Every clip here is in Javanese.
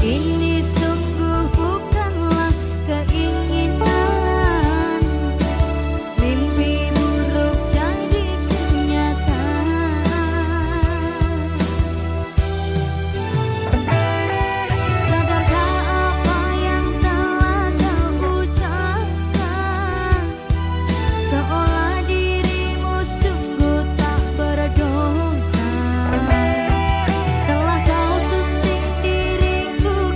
Ini sungguh bukanlah keinginan, mimpi buruk jadi kenyataan. Sadarkah apa yang telah kau ucapkan, seolah dirimu sungguh tak berdosa. Telah kau sunting diriku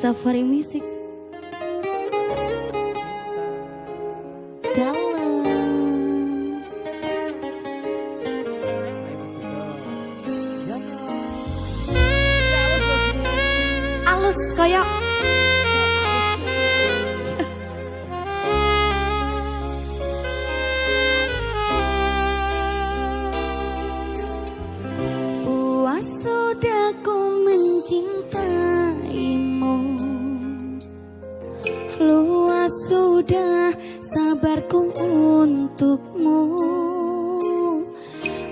Safari Music. Dalam alus kayak puas sudah ku mencintaimu, luas sudah sabarku untukmu.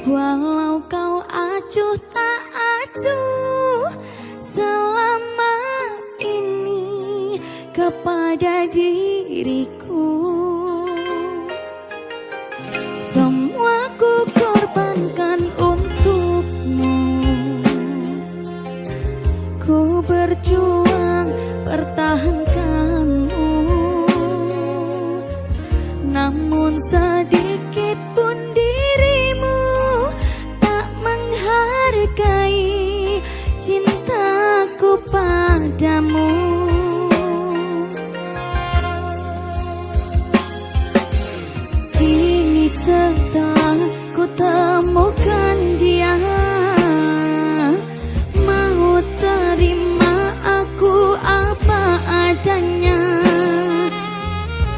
Walau kau acuh tak acuh selama ini kepada diriku, semua ku korbankan untukmu. Ku berjuang pertahankanmu, namun sedikit pun dirimu tak menghargai cintaku padamu. Kini setelah ku temukan dia, mau terima aku apa adanya.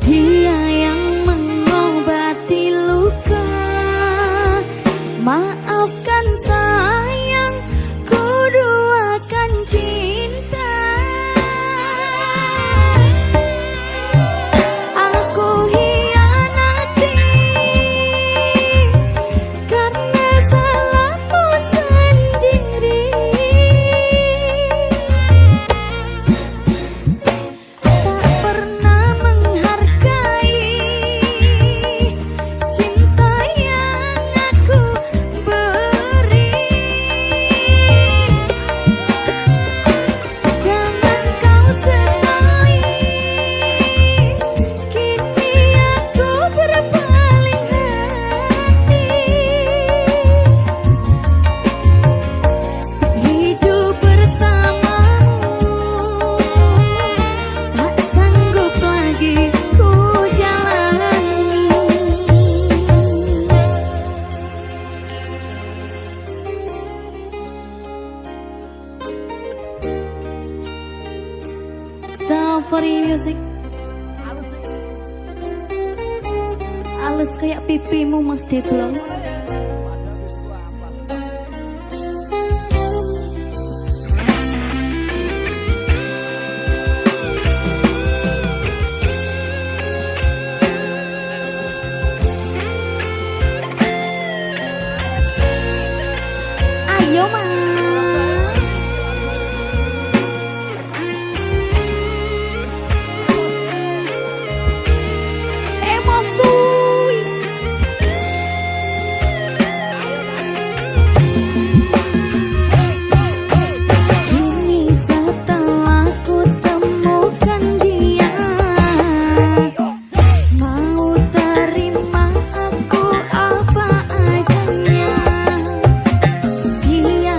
Dia yang mengobati luka, maafkan sayang, ku duakan cinta. Aku hianati karena salahku sendiri. Tak pernah menghargai cinta yang aku beri. Jangan kau sesali, kini aku berpaling hati. Hidup bersamamu tak sanggup lagi ku jalani. Safari Music. Alus kayak pipimu Mas Deblo. Ayo Mas. Emosui. Kini setelah ku temukan dia, mau terima aku apa adanya. Dia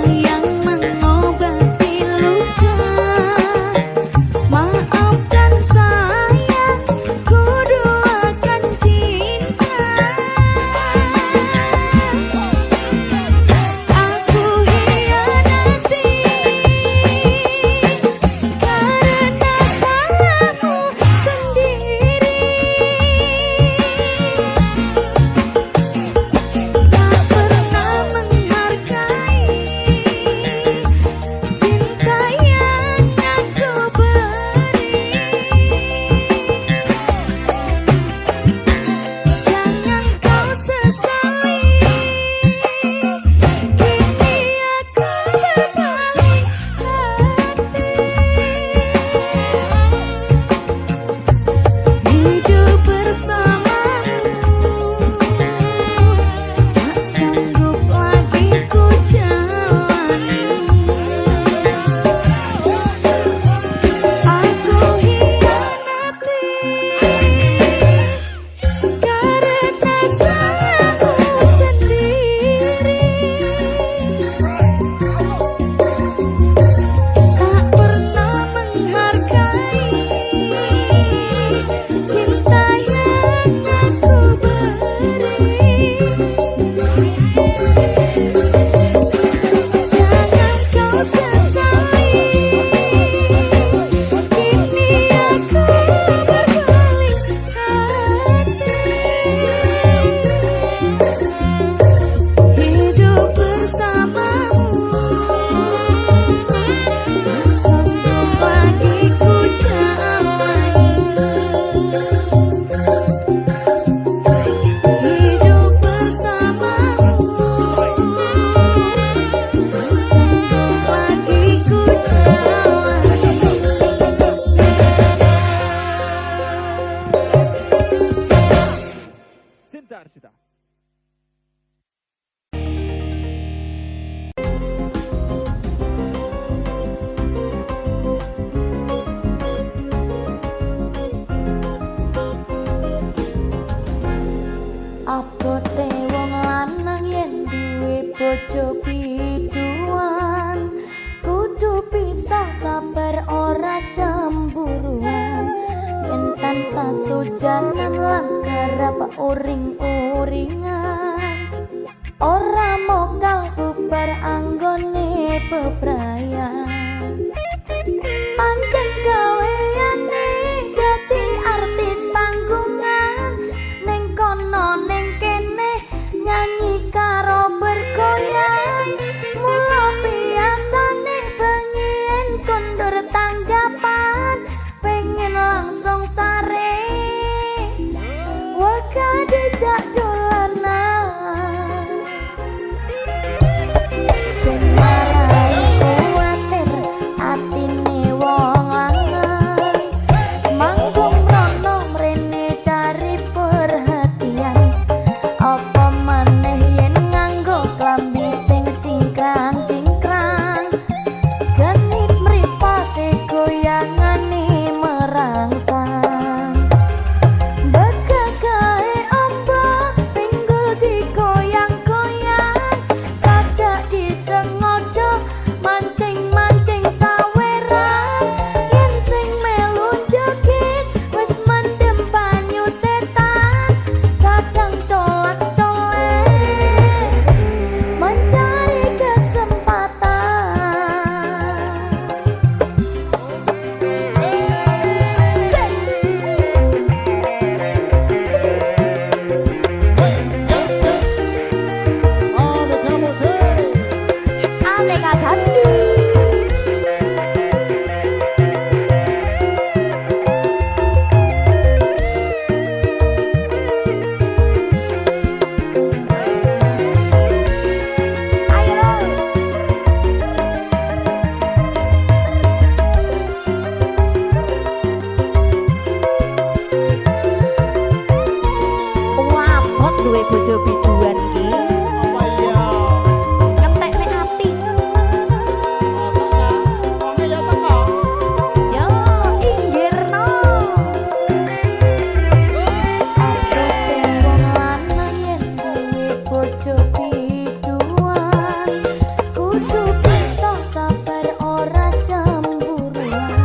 Antarsita. Abote wong lanang yen duwe bojo biduan, kudu bisa sabar ora cemburuan. Yen tansah sujanan lan garap uring-uringan, ora mokal bubar anggone bebrayan. Pancen gaweane dadi artis panggungan, ning kono ning kene nyanyi karo bergoyang. Mula biasane bengi kondur tanggapan, pengen langsung sare waka dijak dolanan. Sing marai kuwatir atine wong lanang, manggung rono mrene cari perhatian. Apa maneh yen nganggo klambi sing cingkrang-cingkrang, genit mripate goyangane merangsang. Begagae apa pinggul digoyang-goyang, sajak disengaja mancing-mancing saweran. Yen sing melu joget wis mendem banyu setan, kadang colak-colek mencari kesempatan. Aneka Jati. Wabot duwe bojo biduan ki, Apa iya? ngetekne ati. Wong ya teko. Yo inggirno. Abote wong lanang yen duwe bojo biduan, kudu bisa sabar ora cemburuan.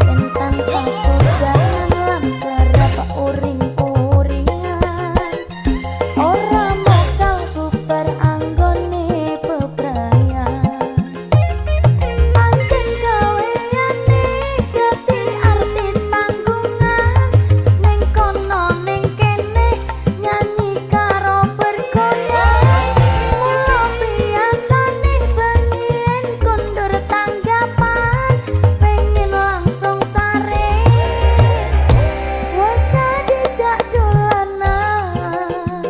Yen tansah sujanan lan garap uring-uringan, ora mokal bubar anggone bebrayan. Pancen gaweane dadi artis panggungan, ning kono ning kene nyanyi karo bergoyang. Mula biasane bengi kondur tanggapan, pengen langsung sare waka dijak dolanan.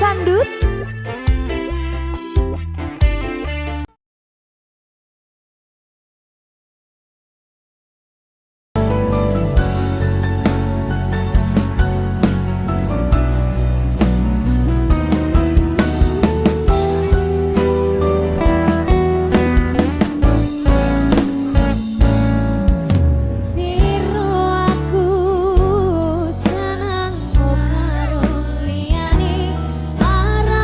Sandut. Niru aku senengmu karo liyane arep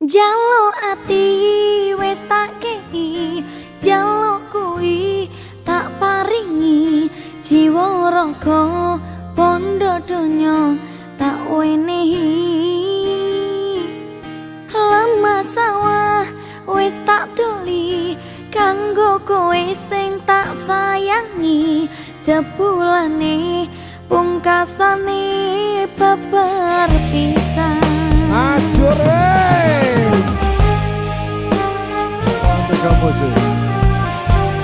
Jaluk ati wis tak kei, jaluk kuwi tak paringi, jiwa raga pondo donya tak wenehi. Lama sawah wis tak tuli, kanggo kowe sing tak sayangi, jebulane pungkasane beberpisan. Ajur wes. Tegang musik.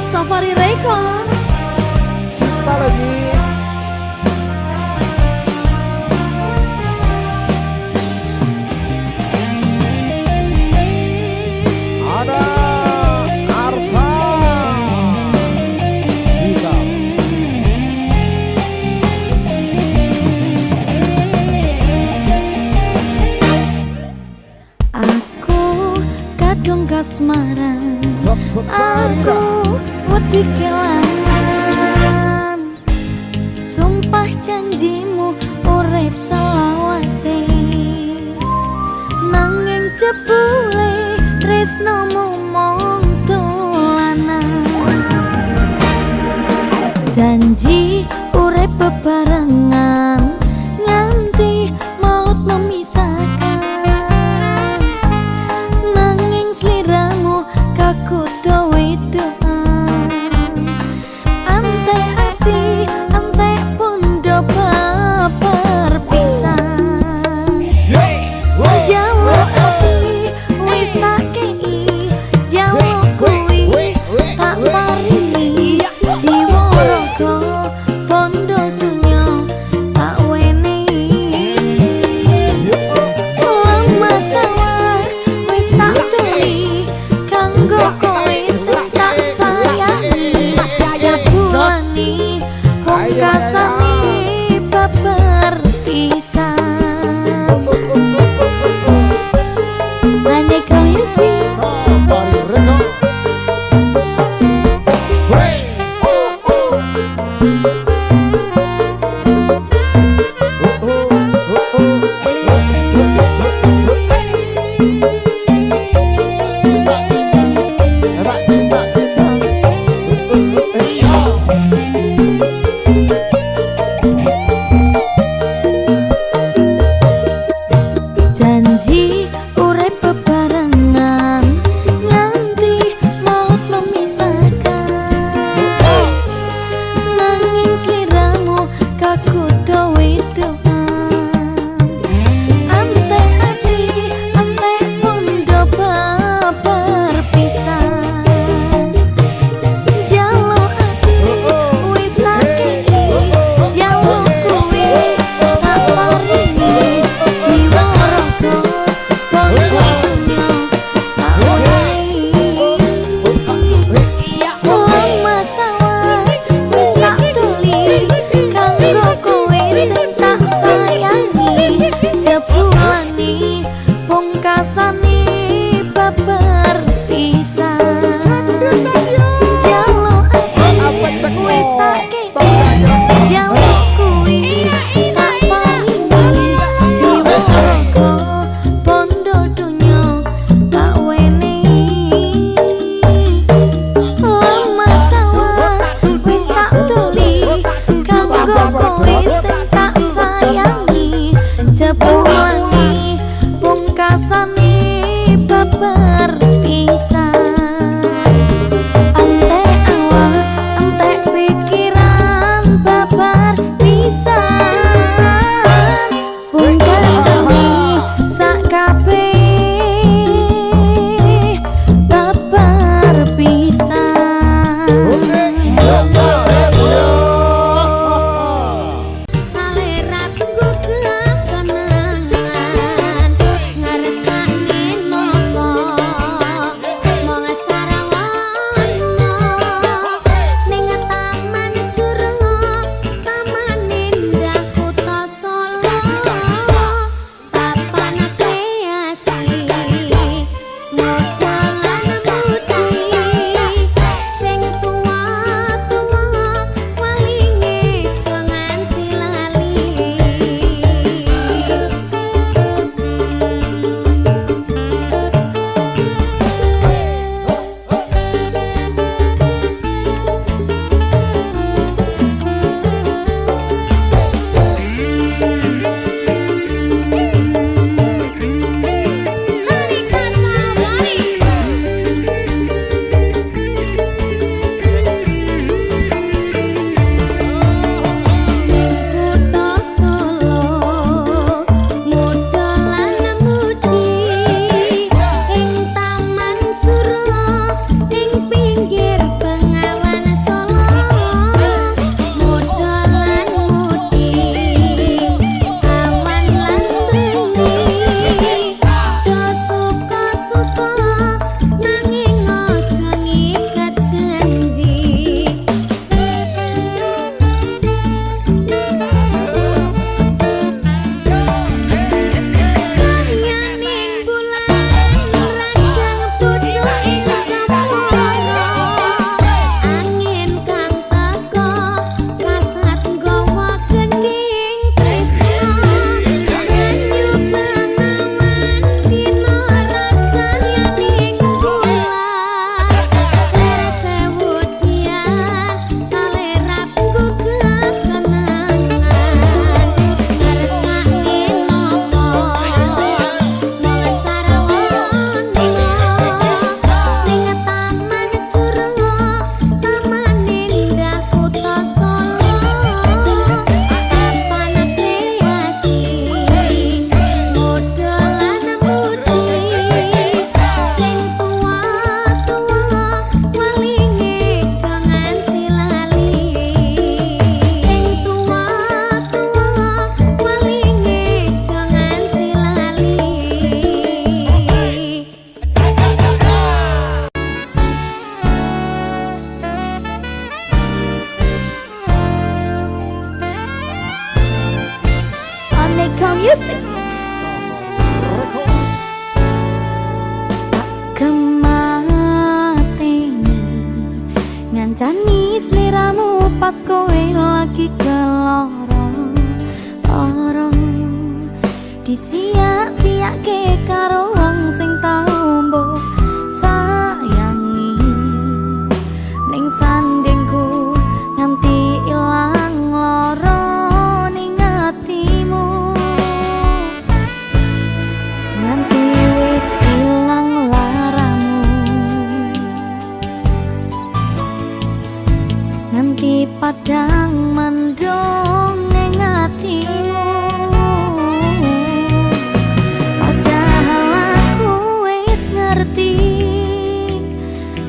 Safari Record. Cinta lagi. Ada Arta Gita. Aku kadung kasmaran, aku wedi kelangan, sumpah janjimu urip selawase, nanging jebule tresnomu mung dolanan. Janji urip bebarengan nganti maut memisahkan, nanging sliramu kakudo wedoan. Antek ati, antek pondo beperpisahan. Jaluk ati wis tak kei, jaluk kuwi tak paringi, jiwa raga pondo donya tak wenehi. Lama sawah wis tak tuli, kanggo kowe sing tak sayangi, jebulane pungkasane beberpisan. Aneka music. Safari Record. Wey. Janji urip bebarengan nganti maut memisahkan, nanging sliramu kakudo wedoan. Antek ati, antek pondo beperpisahan. Jaluk ati wis tak kei, jaluk kuwi tak paringi, jiwa raga pondo donya tak wenehi. Lama sawah wis tak tuli, kanggo kowe sing tak sayangi, jebulane pungkasane beberpisan. Jaluk ati wis tak kei, jaluk kuwi tak paringi, jiwa raga pondo donya tak wenehi. Lama sawah wis tak tuli, kanggo kowe sing tak sayangi, jebulane pungkasane beberpisan. Antek awak, antek pikiran beberpisan, pungkasane sak kabeh beberpisan. Alirat gugah kenangan ngaresane nopo ngancani sliramu pas kowe lagi kelorong disiak-siake karo wong sing tau mbok sayangi ning sandingku nganti ilang loro ning atimu nganti wis ilang laramu nganti padang mendong ning atimu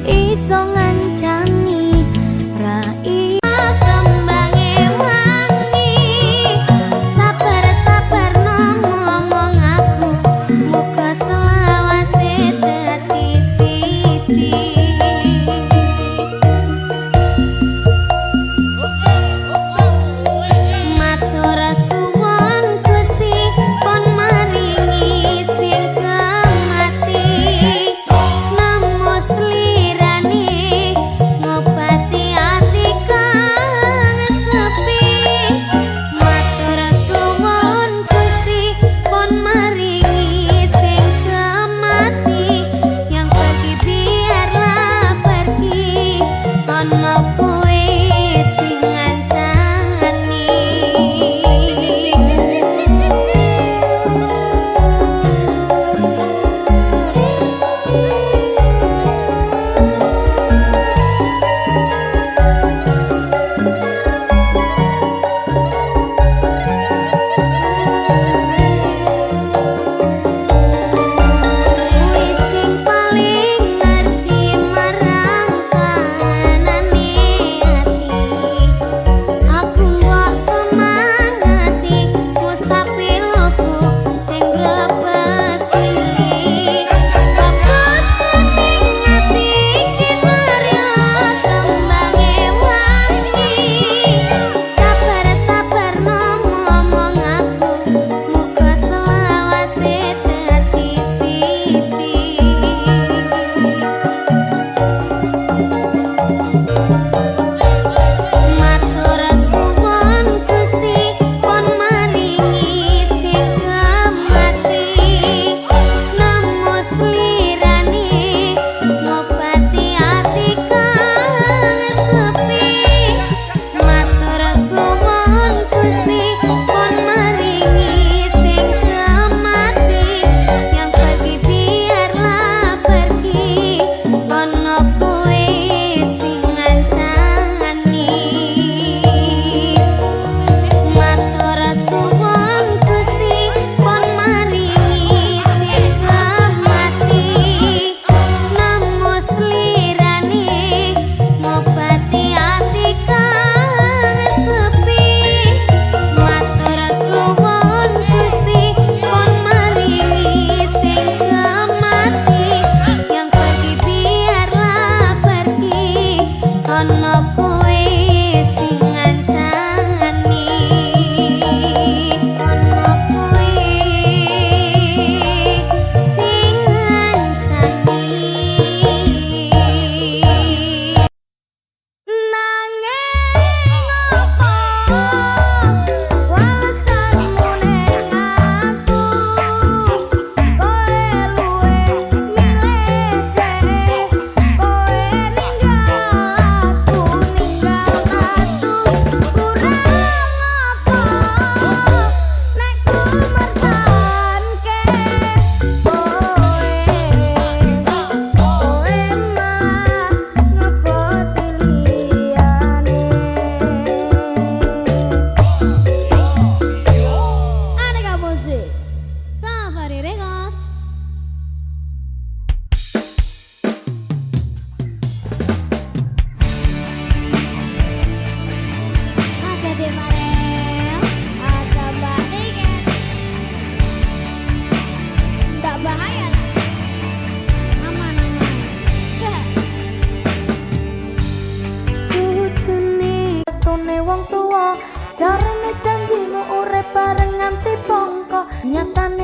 iso ngancani rai kembange wangi sabar-sabar ngomong aku muga selawase dadi siji matur suwun Gusti pon maringi sing kemati namo ngobati ati kang sepi matur suwun Gusti pon maringi sing kemati yang pergi biarlah pergi ana kowe sing ngancani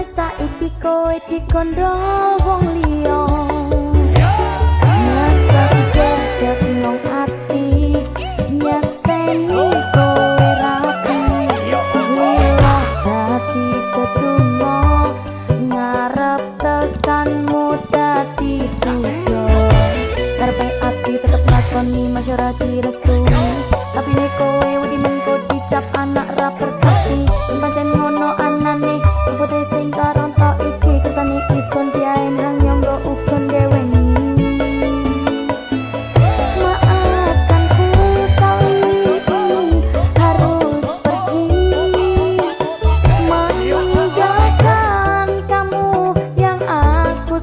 saiki kowe dikondol wong liya. Masa jajak nang ati ora direstui. Tapi nek kowe wedi mengko dicap anak ra berbakti. Pancen ngono anane putih sing karonto iki kersane ison diaen hang nyonggo uga deweni.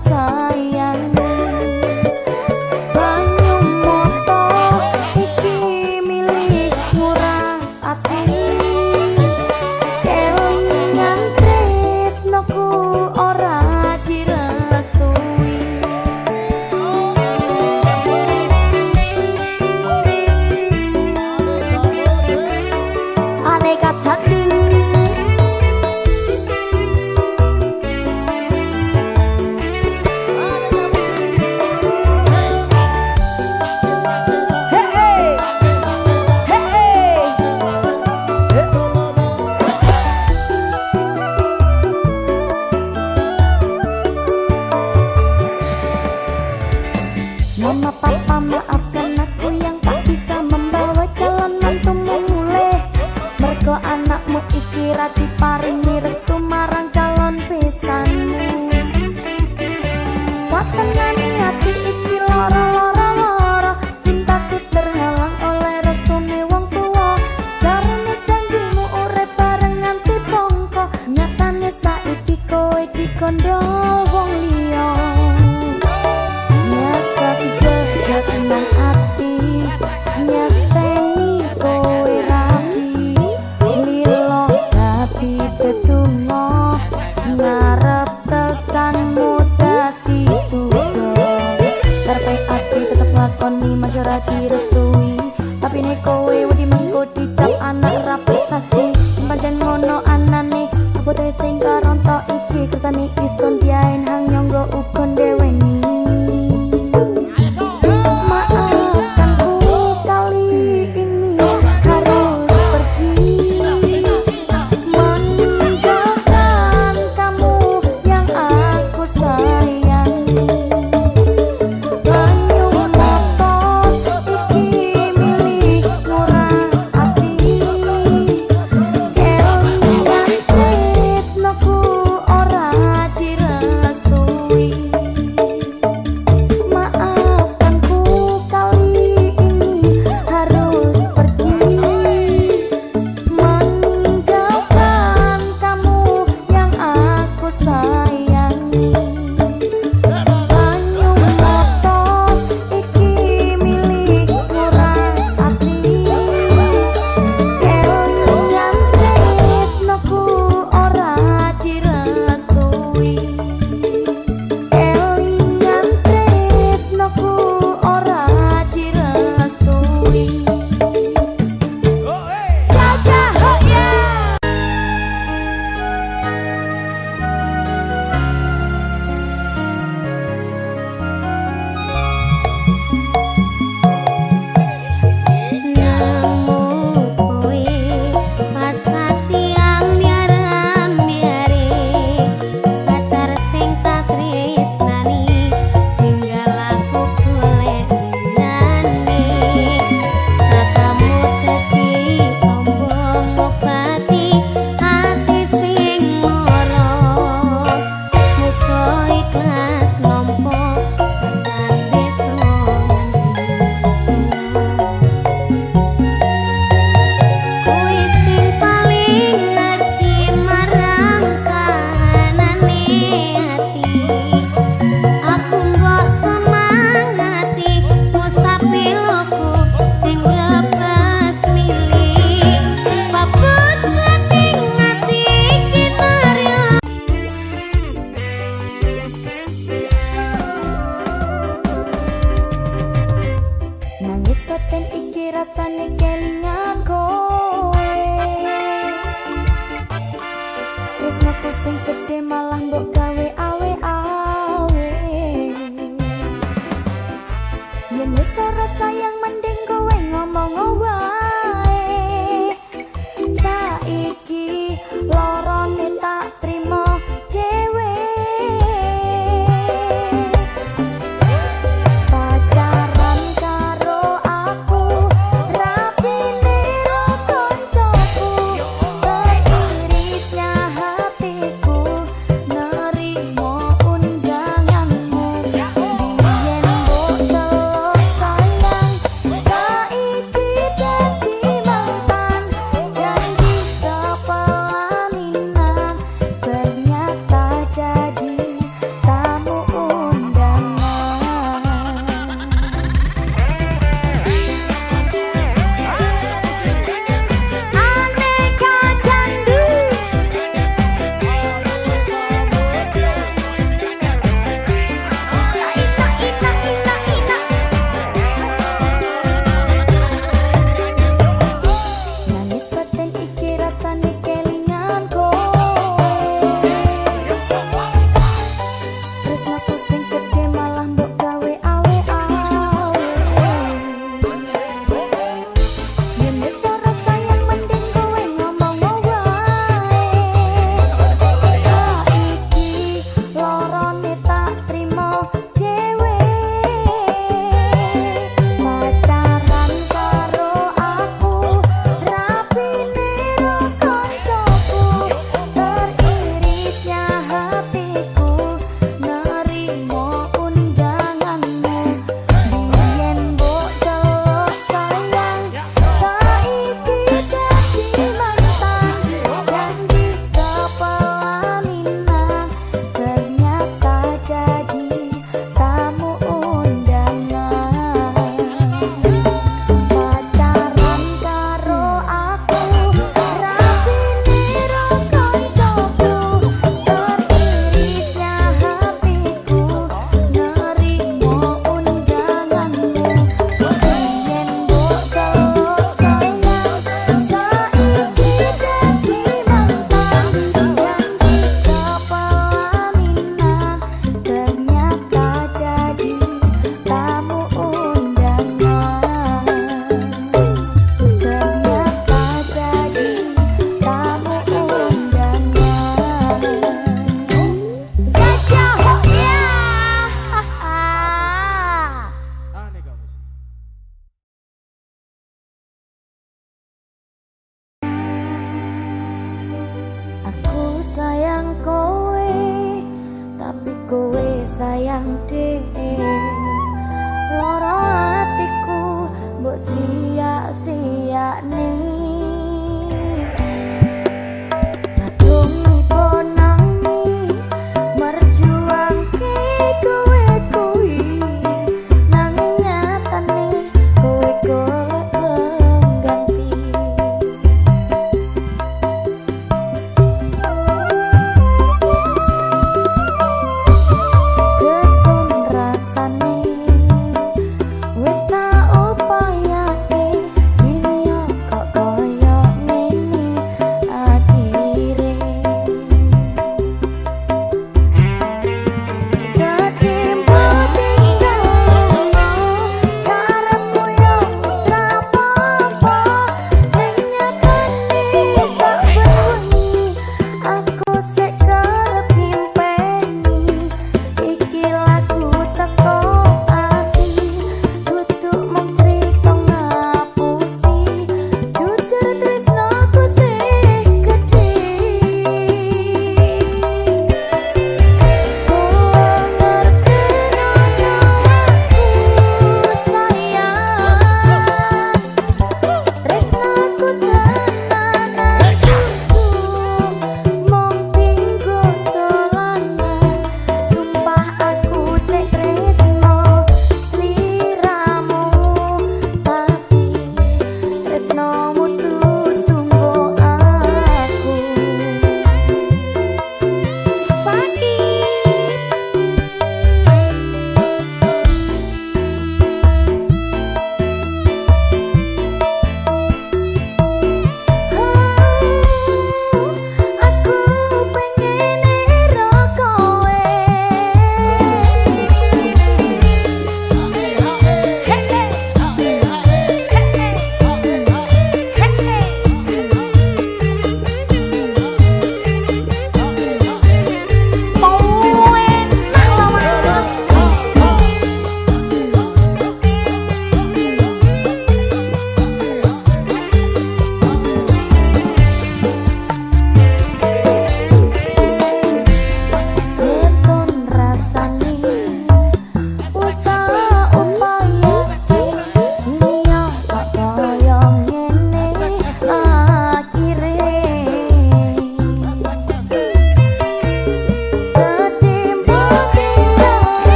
Sayang banyu moto iki milik nguras ati kelingan tresnoku ora direstui. Aneka jati Mama papa maafkan aku yang tak bisa membawa calon mantumu mulih. Mergo anakmu iki ra diparingi restu marang calon besanmu. Satengane ati iki lara-lara, cintaku terhalang oleh restune wong tuwa. Jarene janjimu urip bareng nganti bongko, nyatane saiki kowe dikondho wong liya. Jejak nang ati nyakseni kowe rapi lilo tapi tetunggo ngarep tekanmu dadi tuga. Karepe ati tetep lakoni masyarakat direstui. Tapi nek kowe wedi mengko dicap anak ra berbakti. Pancen ngono anane aku teh sing karonto iki kersane ison diaen hang nyonggo uga deweni. Sayang banyu moto iki Loro atiku mbok sia-siane kadung ponangi merjuangke kowe kuwi nanging nyatane kowe golek pengganti keton rasane wis tak upayake kini yo kok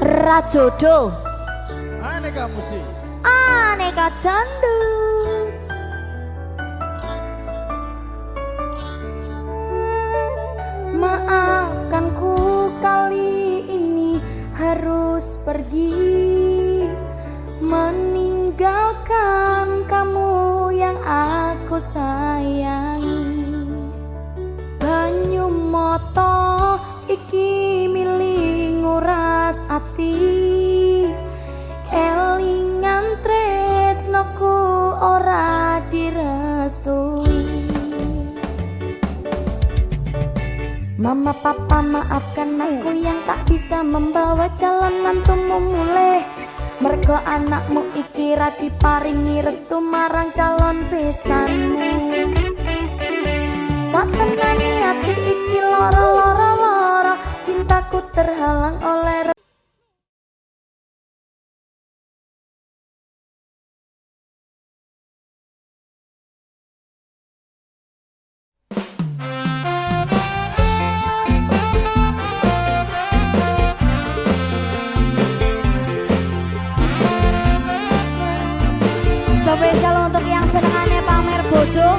Rajodo Aneka musik. aneka dangdut. Maafkanku kali ini harus pergi, meninggalkan kamu yang aku sayangi. Banyu moto iki mili nguras ati, kelingan tresnoku ora direstui. Mama papa maafkan aku yang tak bisa membawa calon mantumu mulih. Mergo anakmu iki ra diparingi restu marang calon besanmu. Satenane ati iki lara, cintaku terhalang oleh spesial untuk yang senengannya pamer bojo.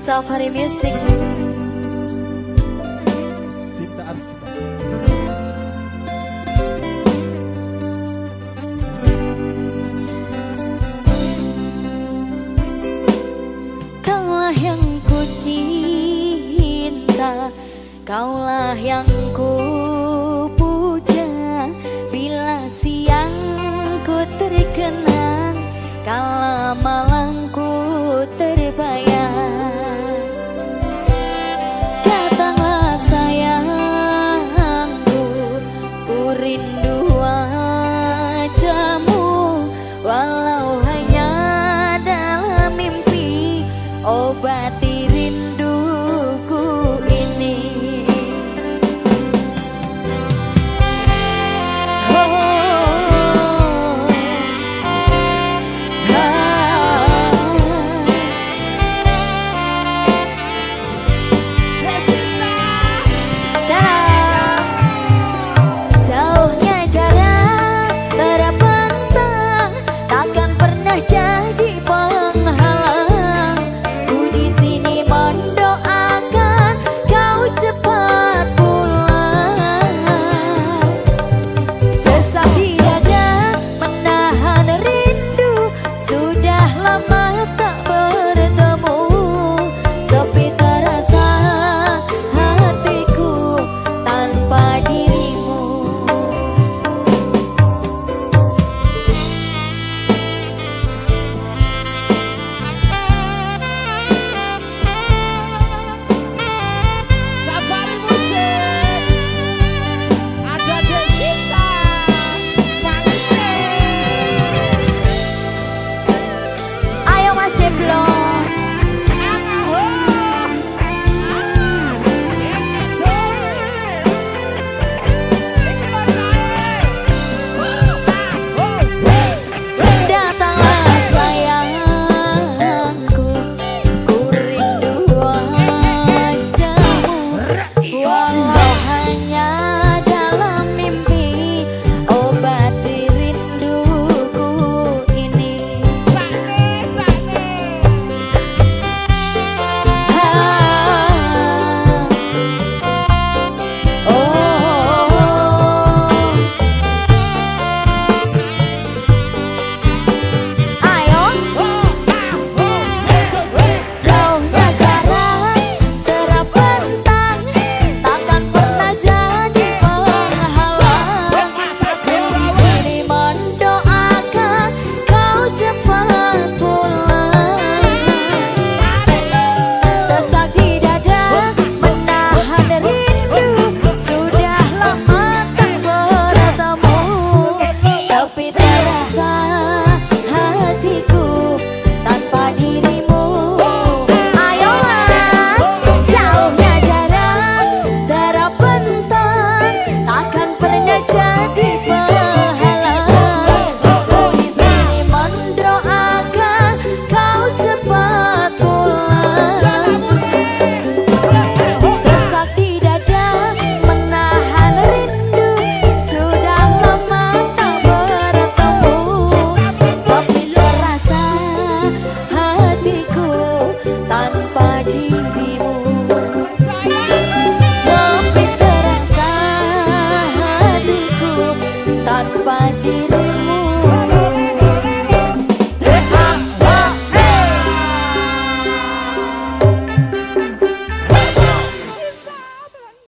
Safari Music. Sinta Arsita. Kaulah yang ku cinta, kaulah yang ku puja. Bila siang ku terkenang, kala malam ku terbayang. Datanglah sayangku, ku rindu wajahmu, walau hanya dalam mimpi. Obati